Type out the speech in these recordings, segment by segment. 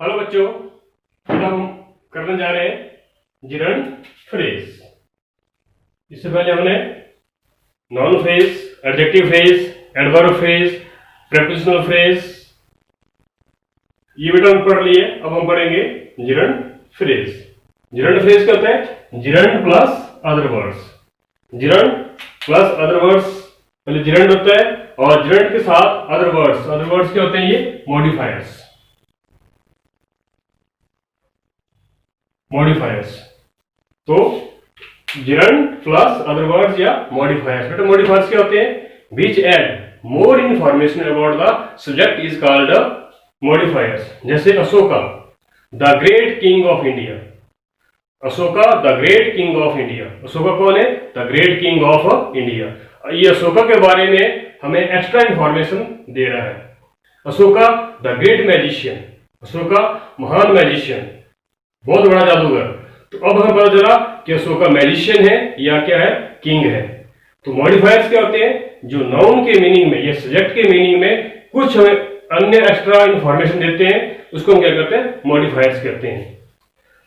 Hello बच्चों, अब हम करने जा रहे हैं जिरंड फ्रेज। इससे पहले हमने noun phrase, adjective phrase, adverb phrase, prepositional phrase ये बेटा हम पढ़ लिए। अब हम पढ़ेंगे जिरंड फ्रेज। जिरंड फ्रेज क्या होता है? Gerund plus other words. Gerund plus other words, पहले जिरंड होता है और जिरंड के साथ अदर वर्ड्स। अदर वर्ड्स क्या होते हैं? ये मॉडिफायर्स। मॉडिफायर्स तो जिरंड प्लस अदर वर्ड्स या मॉडिफायर्स। बेटा मॉडिफायर्स क्या होते हैं? Which add more information about the subject is called modifiers. जैसे Ashoka the great king of India. Ashoka the great king of India. Ashoka कौन है? The great king of India. ये अशोका के बारे में हमें एक्स्ट्रा इंफॉर्मेशन दे रहा है। Ashoka the great magician. Ashoka महान मैजिशियन, बहुत बड़ा जादूगर। तो अब हमें पता चला कि अशोका मैजिशियन है या क्या है? किंग है। तो मॉडिफायर्स क्या होते हैं? जो नाउन के मीनिंग में या सब्जेक्ट के मीनिंग में कुछ हमें अन्य एक्स्ट्रा इंफॉर्मेशन देते हैं, उसको हम क्या कहते हैं? मॉडिफायर्स कहते हैं।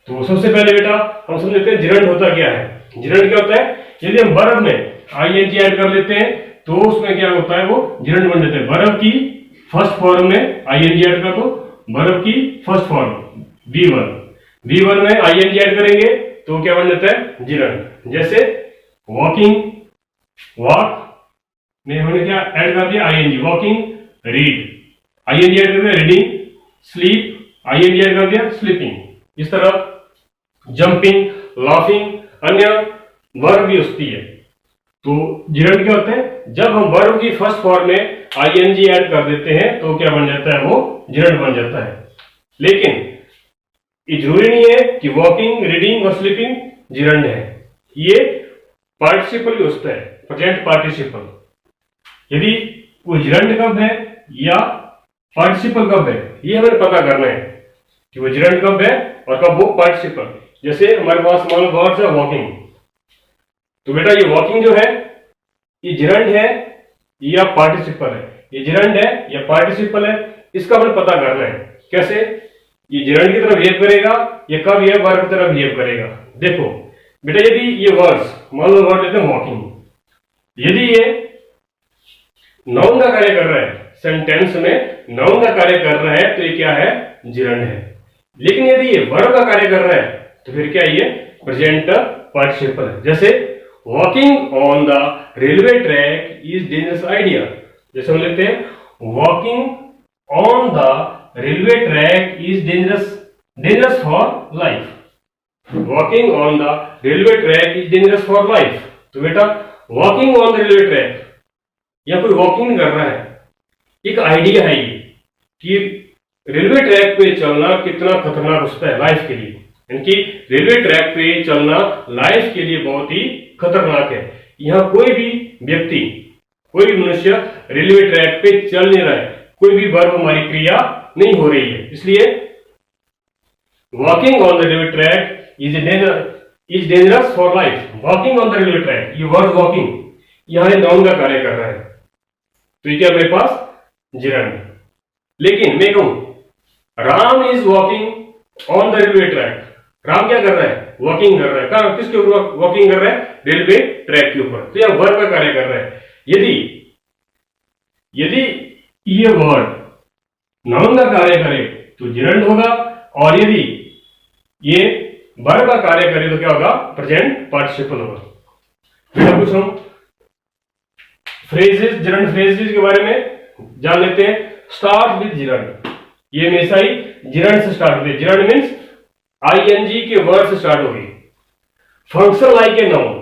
तो सबसे पहले बेटा हम समझ लेते हैं जिरंड होता क्या है। जिरंड क्या होता है? यदि हम वर्ब में आईएनजी ऐड कर लेते हैं तो उसमें क्या होता है? वो जिरंड बन जाता है। वर्ब की फर्स्ट फॉर्म में आईएनजी ऐड कर दो। वर्ब की फर्स्ट फॉर्म V1 में आईएनजी ऐड करेंगे तो क्या बन जाता है? जिरंड। जैसे वॉकिंग, वॉक में हमने क्या ऐड कर दिया? ING. Walking, read, ING add कर दिया रीडिंग। स्लीप, आईएनजी ऐड कर दिया स्लीपिंग। इस तरह जंपिंग, लाफिंग, अन्य वर्ब भी उसकी है। तो जिरंड क्या होता है? जब हम वर्ब की फर्स्ट फॉर्म में आईएनजी ऐड कर देते हैं तो क्या बन जाता है? वो जिरंड बन जाता है। लेकिन ये जरूरी नहीं है कि वॉकिंग, रीडिंग और स्लीपिंग जिरंड है। ये पार्टिसिपल भी होता है, प्रेजेंट पार्टिसिपल। यदि वो जिरंड कब है या पार्टिसिपल कब है, ये हमें पता करना है कि वो जिरंड कब है और कब वो पार्टिसिपल। जैसे हमारे पास मान लो वर्ड्स है वॉकिंग, तो बेटा ये वॉकिंग जो है ये जिरंड है या पार्टिसिपल है? ये जिरंड है या पार्टिसिपल है, इसका हमें पता करना है। कैसे? ये जिरंड की तरफ बिहेव करेगा या कब ये वर्ब की तरफ बिहेव करेगा। देखो बेटा, यदि ये वर्ड्स, मान लो वर्ड लेते हैं वॉकिंग, यदि ये नाउन का कार्य कर रहा है, सेंटेंस में नाउन का कार्य कर रहा है, तो ये क्या है? जिरंड है। लेकिन यदि ये वर्ब का कार्य कर रहा है तो फिर क्या ये प्रेजेंट पार्टिसिपल है। जैसे walking on the railway track is dangerous idea. जैसे हम लिखते हैं walking on the railway track is dangerous for life. Walking on the railway track is dangerous for life. तो बेटा walking on the railway track या कोई walking कर रहा है, एक आइडिया है ये कि रेलवे ट्रैक पे चलना कितना खतरनाक होता है लाइफ के लिए। यानी कि रेलवे ट्रैक पे चलना लाइफ के लिए बहुत ही खतरनाक है। यहाँ कोई भी व्यक्ति, कोई भी मनुष्य रेलवे ट्रैक पे चल नहीं रहा है, कोई भी वर्ब हमारी क्रिया नहीं हो रही है। इसलिए walking on the railway track is dangerous for life. Walking on the railway track, ये वर्ड वॉकिंग यहां नाउन का कार्य कर रहा है, तो ये क्या मेरे पास? जिरंड। लेकिन मैं कहूं Ram is walking on the railway track. Ram क्या कर रहा है? वॉकिंग कर रहा है। कहां, किसके ऊपर वॉकिंग कर रहा है? रेलवे ट्रैक के ऊपर। तो यह वर्ब का कार्य कर रहा है। यदि ये वर्ड नाउन का कार्य करे तो जिरंड होगा, और यदि ये वर्ब का कार्य करे तो क्या होगा? प्रेजेंट पार्टिसिपल होगा। फिर कुछ हम फ्रेजेस, जिरंड फ्रेजेस के बारे में जान लेते हैं। स्टार्ट विद जिरंड, ये हमेशा ही जिरंड से स्टार्ट होती है। जिरंड मीन्स आईएनजी के वर्ड से स्टार्ट होगी। फंक्शन लाइक ए नाउन,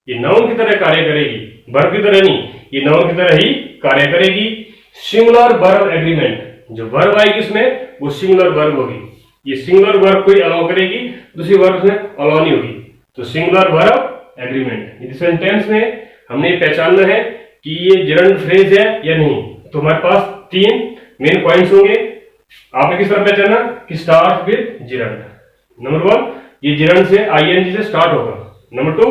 ये नाउन की तरह कार्य करेगी, वर्ब की तरह नहीं, ये नाउन की तरह ही कार्य करेगी। सिंगुलर वर्ब एग्रीमेंट, जो वर्ब आएगी इसमें वो सिंगुलर वर्ब होगी। ये सिंगुलर वर्ब कोई अलाउ करेगी, दूसरी वर्ब में अलाउ नहीं होगी। तो सिंगुलर वर्ब एग्रीमेंट। इस सेंटेंस में हमने पहचानना है कि ये जिरंड फ्रेज है या नहीं। तो हमारे पास 3 मेन पॉइंट्स होंगे। आपने किस तरह पहचाना कि स्टार्ट विद जिरंड। नंबर 1, ये जिरंड से आईएनजी से स्टार्ट होगा। Number 2,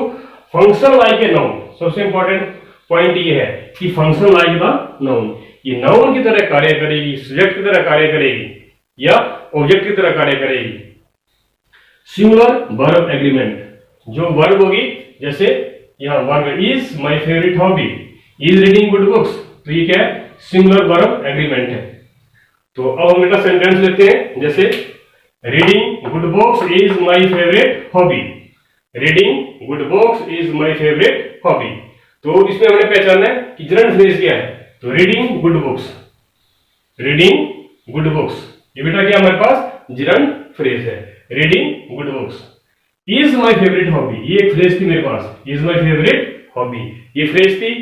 function like a noun. सबसे इंपॉर्टेंट पॉइंट ये है कि फंक्शन लाइक द नाउन, ये नाउन की तरह कार्य करेगी, सब्जेक्ट की तरह कार्य करेगी। या ऑब्जेक्ट की तरह कार्य करेगी। सिंगुलर वर्ब एग्रीमेंट, जो वर्ब होगी, जैसे यहाँ verb is my favourite hobby, is reading good books, तो ये क्या है, सिंगुलर वर्ब एग्रीमेंट है। तो अब हम इसका सेंटेंस लेते हैं, जैसे reading good books is my favourite hobby, reading good books is my favourite hobby. तो इसमें हमने पहचाना है कि जनरल फ्रेज क्या है, तो reading good books, reading good books, ये बेटा क्या हमारे पास जनरल फ्रेज है, reading good books. Is my favourite hobby, ये एक फ्रेज थी मेरे पास, इज माय फेवरेट हॉबी, ये फ्रेज थी।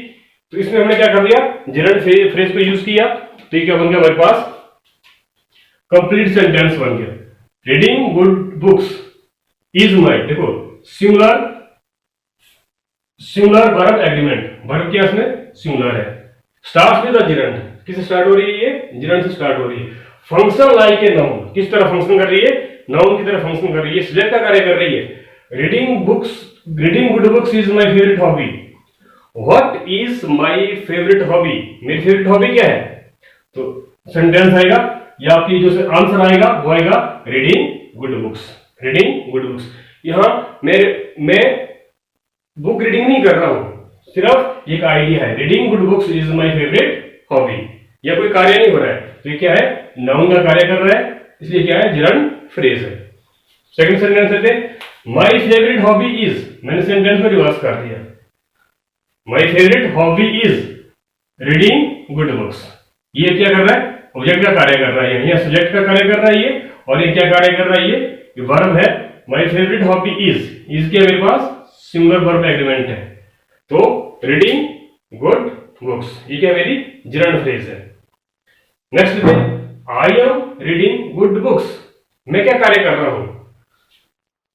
तो इसमें हमने क्या कर दिया, जनरल फ्रेज को यूज किया, तो ये क्या बन गया हमारे पास, कंप्लीट सेंटेंस बन गया। Reading good books is my, देखो सिंगुलर वर्ब एग्रीमेंट, वर्ब क्या इसमें सिंगुलर है, स्टार्ट्स विद द जिरंड, किससे स्टार्ट हो रही है, ये जिरंड से स्टार्ट हो रही है। फंक्शन लाइक ए नाउन, किस तरह फंक्शन कर रही है, नाउन की तरह फंक्शन कर रही है, सब्जेक्ट का कार्य कर रही है। Reading good books is my favourite hobby, what is my favourite hobby, मेरी फेवरेट हॉबी क्या है, तो सेंटेंस आएगा या आपकी जो आंसर आएगा वो आएगा reading good books, reading good books. यहां मैं बुक रीडिंग नहीं कर रहा हूं, सिर्फ एक आइडिया है, reading good books is my favourite hobby, या कोई कार्य नहीं हो रहा है, तो ये क्या है, नाउन का कार्य कर रहा है, इसलिए क्या है, जनरल फ्रेज है। सेकंड सेंटेंस लेते हैं, माय फेवरेट हॉबी इज, मैंने सेंटेंस में रिवर्स कर दिया, my favourite hobby is reading good books, ये क्या कर रहा है, ऑब्जेक्ट का कार्य कर रहा है, या सब्जेक्ट का कार्य कर रहा है ये, और ये क्या कार्य कर रहा है, ये वर्ब है, माय फेवरेट हॉबी इज क्या मेरे पास सिंगुलर वर्ब एग्रीमेंट है, तो रीडिंग गुड बुक्स, ये क्या मेरी जनरल फ्रेज है। नेक्स्ट लेते हैं, I am reading good books, मैं क्या कार्य कर रहा हूं,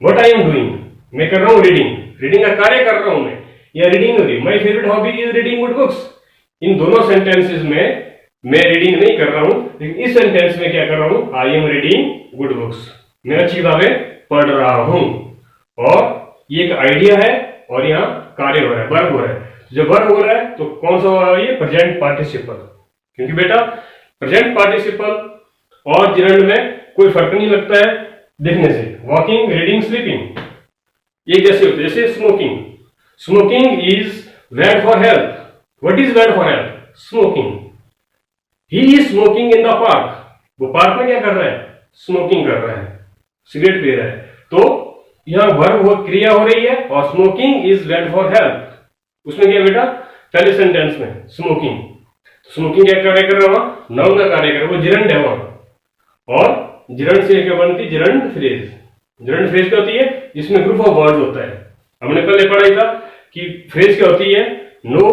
व्हाट आई एम डूइंग, मैं कर रहा हूं रीडिंग का कार्य कर रहा हूं मैं, या रीडिंग हो रही, my favourite hobby is reading good books. इन दोनों सेंटेंसेस में मैं रीडिंग नहीं कर रहा हूं, लेकिन इस सेंटेंस में क्या कर रहा हूं, I am reading good books, मैं अच्छी किताबें पढ़ रहा हूं, और ये एक आइडिया है, और यहाँ कार्य हो रहा है, वर्ब हो रहा है। जब वर्ब हो रहा है तो कौन सा हो रहा है, ये प्रेजेंट पार्टिसिपल, क्योंकि बेटा प्रेजेंट पार्टिसिपल और जनरल में कोई फर्क नहीं लगता है देखने से, वॉकिंग, रीडिंग, स्लीपिंग एक जैसे होते हैं। जैसे smoking is bad for health, what is bad for health, smoking, he is smoking in the park, वो पार्क में क्या कर रहा है, स्मोकिंग कर रहा है, सिगरेट पी रहा है, तो यहाँ वर्ब हो, क्रिया हो रही है, और smoking is bad for health, उसमें क्या बेटा, पहले सेंटेंस में स्मोकिंग क्या कार्य कर रहा है, नाउन का कार्य कर रहा है, वो जिरंड है वहां, और जिरंड से क्या बनती है, जिरंड फ्रेज। जिरंड फ्रेज क्या होती है, जिसमें ग्रुप ऑफ वर्ड्स होता है, हमने पहले पढ़ा ही था कि फ्रेज क्या होती है, नो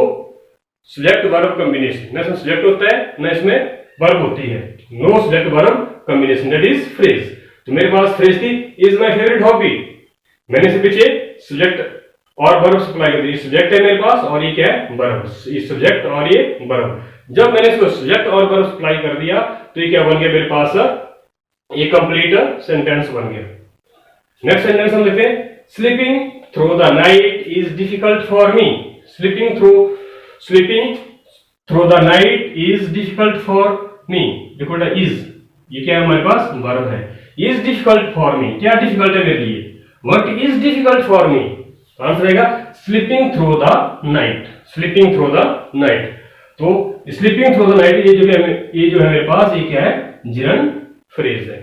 सब्जेक्ट वर्ब कॉम्बिनेशन, न इसमें सब्जेक्ट होता है न इसमें वर्ब होती है, no subject verb combination, that is phrase. तो मेरे पास फ्रेज थी, इज माय फेवरेट हॉबी, मैंने से पीछे सब्जेक्ट और वर्ब सप्लाई कर दी, सब्जेक्ट है मेरे पास, और ये क्या है, वर्ब, ये सब्जेक्ट और ये वर्ब। जब मैंने इसको सब्जेक्ट और वर्ब सप्लाई कर दिया, तो ये क्या बन गया मेरे पास, ये कंप्लीट सेंटेंस बन गया। नेक्स्ट सेंटेंस हम लेते हैं, sleeping through the night is difficult for me, sleeping through the night is difficult for me, देखो बेटा इज, ये क्या है हमारे पास, वर्ब है, इज डिफिकल्ट फॉर मी, क्या डिफिकल्ट है मेरे लिए, what is difficult for me, answer रहेगा sleeping through the night, sleeping through the night. तो स्लीपिंग थ्रू द नाइट, ये जो है मेरे पास, ये क्या है, जिरंड फ्रेज है।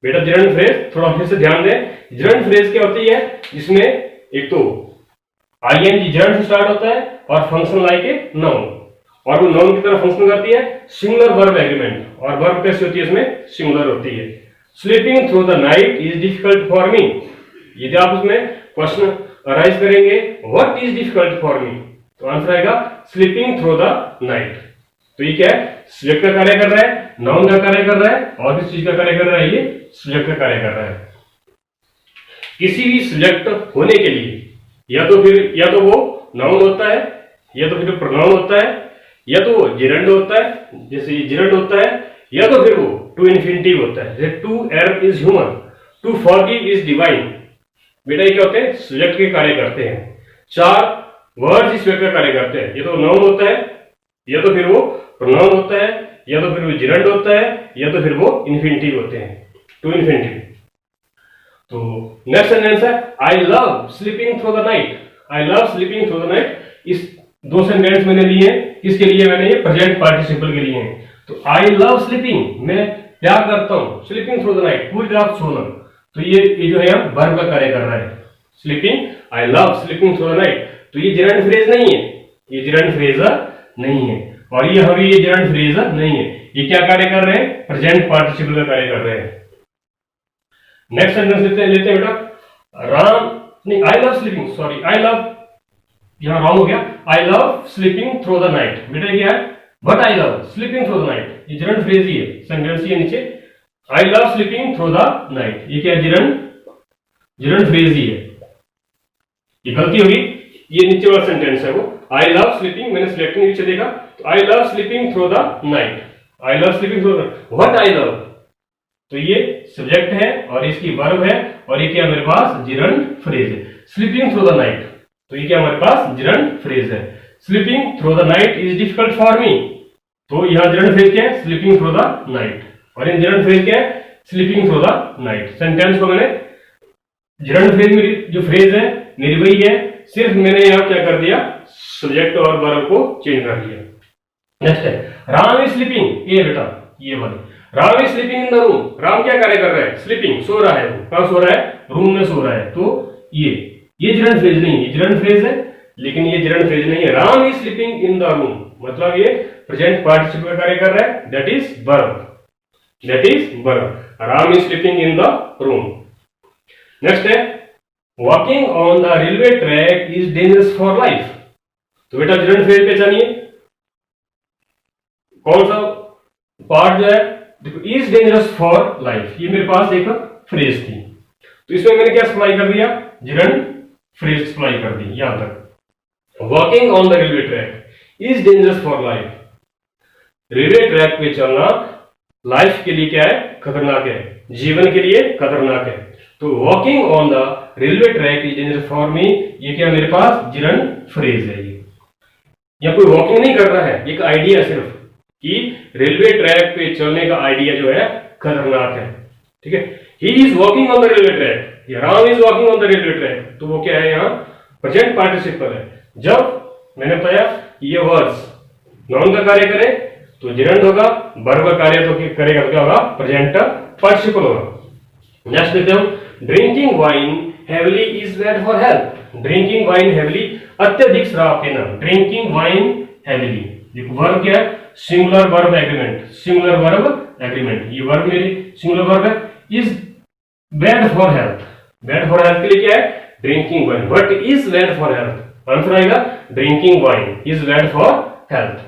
बेटा जिरंड फ्रेज थोड़ा फिर से ध्यान दें, जिरंड फ्रेज क्या होती है, जिसमें एक तो आईएनजी जिरंड से स्टार्ट होता है, और फंक्शन लाइक ए नाउन, और वो नाउन की तरह फंक्शन करती है, सिंगुलर वर्ब एग्रीमेंट, और वर्ब कैसी होती है, इसमें सिंगुलर होती है। Sleeping through the night is difficult for मी, यदि आप उसमें क्वेश्चन अराइज करेंगे, व्हाट इज डिफिकल्ट फॉर मी, तो आंसर आएगा स्लीपिंग थ्रू द नाइट। तो ये क्या है, सब्जेक्ट का कार्य कर रहा है, नाउन का कार्य कर रहा है, और किस चीज का कार्य कर रहा है, ये सब्जेक्ट का कार्य कर रहा है। किसी भी सब्जेक्ट होने के लिए या तो वो नाउन होता है, या तो फिर प्रोनाउन होता है, या तो वो जिरंड होता है, जैसे ये जिरंड होता है, या तो फिर वो टू इन्फिनिटिव होता है, जैसे to err is human, to forgive is divine. बेटा ये क्या होते हैं, सब्जेक्ट के कार्य करते हैं, चार वर्ड्स इस व्यक्ति का कार्य करते हैं, या तो नाउन होता है, या तो फिर वो प्रोनाउन होता है, या तो फिर वो जिरंड होता है या तो फिर वो इन्फिनिटिव होते हैं, टू इन्फिनिटिव। तो नेक्स्ट सेंटेंस है I love sleeping through the night. I love sleeping through the night. इस दो सेंटेंस मैंने लिए हैं, किसके लिए मैंने ये प्रेजेंट पार्टिसिपल के लिए हैं। तो आई लव स्लीपिंग, मैं प्यार करता हूं स्लीपिंग थ्रू द नाइट, पूरी रात सोना। तो ये जो है यहाँ वर्ब का कार्य कर रहा है, sleeping, I love sleeping through the night. तो ये जिरंड फ्रेज नहीं है, ये जिरंड फ्रेजर नहीं है, और ये हमें ये जिरंड फ्रेजर नहीं है। ये क्या कार्य कर रहे हैं, प्रेजेंट पार्टिसिपल का कार्य कर रहे हैं। नेक्स्ट सेंटेंस लेते हैं बेटा, राम नहीं, I love sleeping, sorry I love, यहां रॉन्ग हो गया, I love sleeping through the night. बेटा क्या है, but I love sleeping through the night, ये जिरंड फ्रेज ही है, सेंटेंस ही है नीचे, I love sleeping through the night, ये क्या है, जिरंड फ्रेज ही है। ये गलती होगी, ये नीचे वाला सेंटेंस है वो, आई लव स्लीपिंग, मैंने सिलेक्टिंग नीचे देखा, तो I love sleeping through the night, I love sleeping through the, what I love, तो ये सब्जेक्ट है और इसकी वर्ब है, और ये क्या मेरे पास जिरंड फ्रेज है, स्लीपिंग थ्रू द नाइट। तो ये क्या हमारे पास जिरंड फ्रेज है, sleeping through the night is difficult for मी। तो यहां जिरंड फ्रेज क्या है, स्लीपिंग थ्रू द नाइट, और इन जिरंड फ्रेज क्या है, sleeping through the night. Sentence को मैंने जिरंड फ्रेज मेरी जो फ्रेज है मेरी वही है, सिर्फ मैंने यहां क्या कर दिया, सब्जेक्ट और वर्ब को चेंज कर दिया। नेक्स्ट है राम इज स्लीपिंग, ये बेटा ये वाली, Ram is sleeping in the room. Ram क्या कार्य कर रहा है, स्लीपिंग, सो रहा है, वो कहां सो रहा है, रूम में सो रहा है। तो ये जिरंड फ्रेज नहीं है, ये जिरंड फ्रेज है लेकिन ये जिरंड फ्रेज नहीं है। Ram is sleeping in the room मतलब ये प्रेजेंट पार्टिसिपल का कार्य कर रहा है, that is verb, that is verb, Ram is sleeping in the room. Next है walking on the railway track is dangerous for life. तो बेटा जिरंड फ्रेज पहचानिए, कौन सा पार्ट जो है, देखो इज डेंजरस फॉर लाइफ, ये मेरे पास एक फ्रेज थी, तो इसमें मैंने क्या सप्लाई कर दिया, जिरंड फ्रेज सप्लाई कर दी यहां तक। Walking on the railway track is dangerous for life, railway track पे चलना लाइफ के लिए क्या है, खतरनाक है, जीवन के लिए खतरनाक है। तो walking on the railway track is dangerous for me, ये क्या मेरे पास जिरंड फ्रेज है। ये या कोई वॉकिंग नहीं कर रहा है, एक आइडिया सिर्फ कि रेलवे ट्रैक पे चलने का आइडिया जो है खतरनाक है, ठीक है। He is walking on the railway track, या Ram is walking on the railway track, तो वो क्या है, यहाँ प्रेजेंट पार्टिसिपल है। जब मैंने बताया ये वर्ड्स नाउन का कार्य करे तो जिरंड होगा, वर्ब का कार्य तो करेगा तो क्या होगा, प्रेजेंट पार्टिसिपल होगा। नेक्स्ट देखते हम, drinking wine heavily is bad for health. Drinking wine heavily, अत्यधिक शराब पीना, ड्रिंकिंग वाइन हेवली, वर्ब क्या है, singular verb agreement, singular verb agreement, ये वर्ब मेरी सिंगुलर वर्ब है, is bad for health, bad for health के लिए क्या है, drinking wine, what is bad for health, answer आएगा drinking wine is bad for health.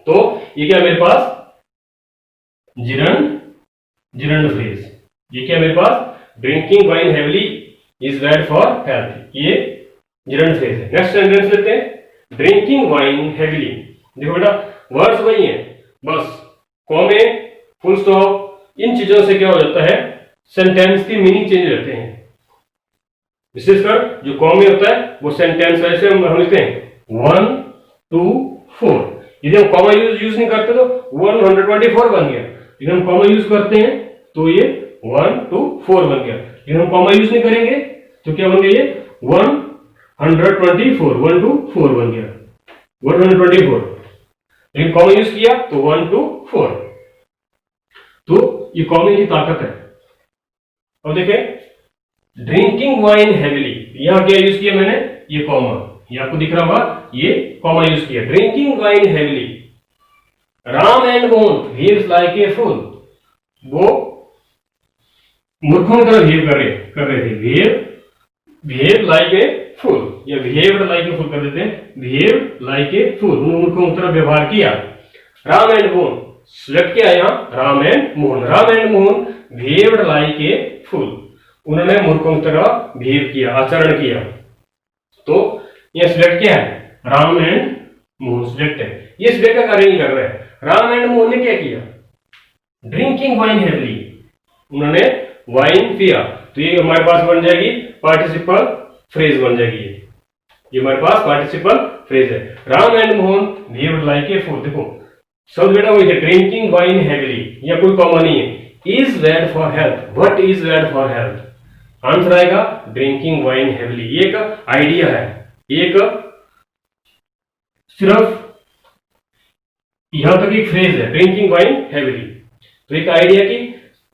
तो ये क्या मेरे पास जिरंड फ्रेज, ये क्या मेरे पास drinking wine heavily is bad for health, ये जिरंड फ्रेज है। नेक्स्ट सेंटेंस लेते हैं, ड्रिंकिंग वाइन हेवली, देखो बेटा वर्ड्स वही है, बस कॉमे, फुल स्टॉप, इन चीजों से क्या हो जाता है, सेंटेंस की मीनिंग चेंज रहते हैं। विशेषकर जो कॉमे होता है वो सेंटेंस ऐसे हम लिखते हैं 1 2 4, यदि हम कॉमा यूज नहीं करते तो 124 बन गया, लेकिन हम कॉमा यूज करते हैं तो ये 1 2 4 बन गया, लेकिन हम कॉमा यूज नहीं करेंगे तो क्या बन गया, ये 124 1 2 4 बन गया, 124, लेकिन कॉमा यूज किया तो 1 2 4। तो ये कॉमे की ताकत है। अब देखें ड्रिंकिंग वाइन हेविली, यहां क्या यूज किया मैंने, ये कॉमा, ये आपको दिख रहा होगा, ये कॉमा यूज किया, drinking wine heavily. Ram and Mohan behaves like a fool, वो मूर्खों की तरह बिहेव कर रहे थे, बिहेव लाइक ए फूल, या बिहेव्ड लाइक ए फूल कर देते हैं, बिहेव लाइक ए फूल, मूर्खों की तरह व्यवहार किया। राम एंड मोहन, सिलेक्ट किया यहाँ Ram and Mohan, Ram and Mohan behaved like a fool, उन्होंने मूर्खों की तरह बिहेव किया, आचरण किया। तो ये सिलेक्ट क्या है, राम एंड मोहन सिलेक्ट है, ये सिलेक्ट का कार्य नहीं कर रहा है। राम एंड मोहन ने क्या किया, ड्रिंकिंग वाइन हेवली, उन्होंने वाइन पिया, तो ये हमारे पास बन जाएगी पार्टिसिपल फ्रेज बन जाएगी, ये हमारे पास पार्टिसिपल फ्रेज है। Ram and Mohan behaved like a fool, देखो शब्द बेटा वही है, ड्रिंकिंग वाइन हैवीली, या कोई कॉमन नहीं है। Is bad for health, what is bad for health, answer आएगा ड्रिंकिंग वाइन हैवीली। ये एक आइडिया है, एक सिर्फ यहां तक एक फ्रेज है, ड्रिंकिंग वाइन हैवीली। तो एक आइडिया की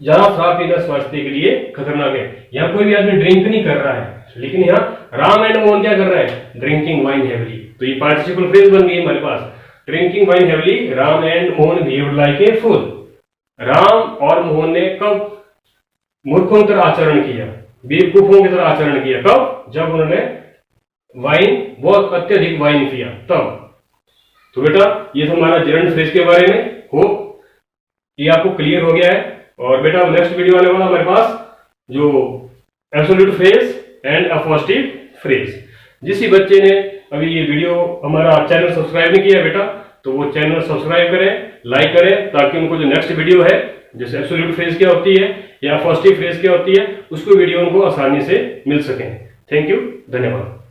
जहां शराब पीना स्वास्थ्य के लिए खतरनाक है, यहाँ कोई भी आदमी ड्रिंक नहीं कर रहा है, लेकिन यहाँ राम एंड मोहन क्या कर रहा है, ड्रिंकिंग वाइन हैवीली। तो ये पार्टिसिपल फ्रेज बन गई हमारे पास, drinking wine heavily, Ram and Mohan behaved like a fool. Ram और मोहन ने कब मूर्खों की तरह आचरण किया, बेवकूफों की तरह आचरण किया, कब, जब उन्होंने वाइन, बहुत अत्यधिक वाइन पिया, तब। तो बेटा ये तो हमारा जेरंड फ्रेज के बारे में, होप ये आपको क्लियर हो गया है। और बेटा नेक्स्ट वीडियो आने वाला हमारे पास जो absolute phrase and appositive phrase. जिस बच्चे ने अभी ये वीडियो हमारा चैनल सब्सक्राइब नहीं किया बेटा, तो वो चैनल सब्सक्राइब करें, लाइक करें, ताकि उनको जो नेक्स्ट वीडियो है, जैसे एब्सोल्यूट फ्रेज क्या होती है या अपोजिटिव फ्रेज क्या होती है, उसको वीडियो उनको आसानी से मिल सके। थैंक यू, धन्यवाद।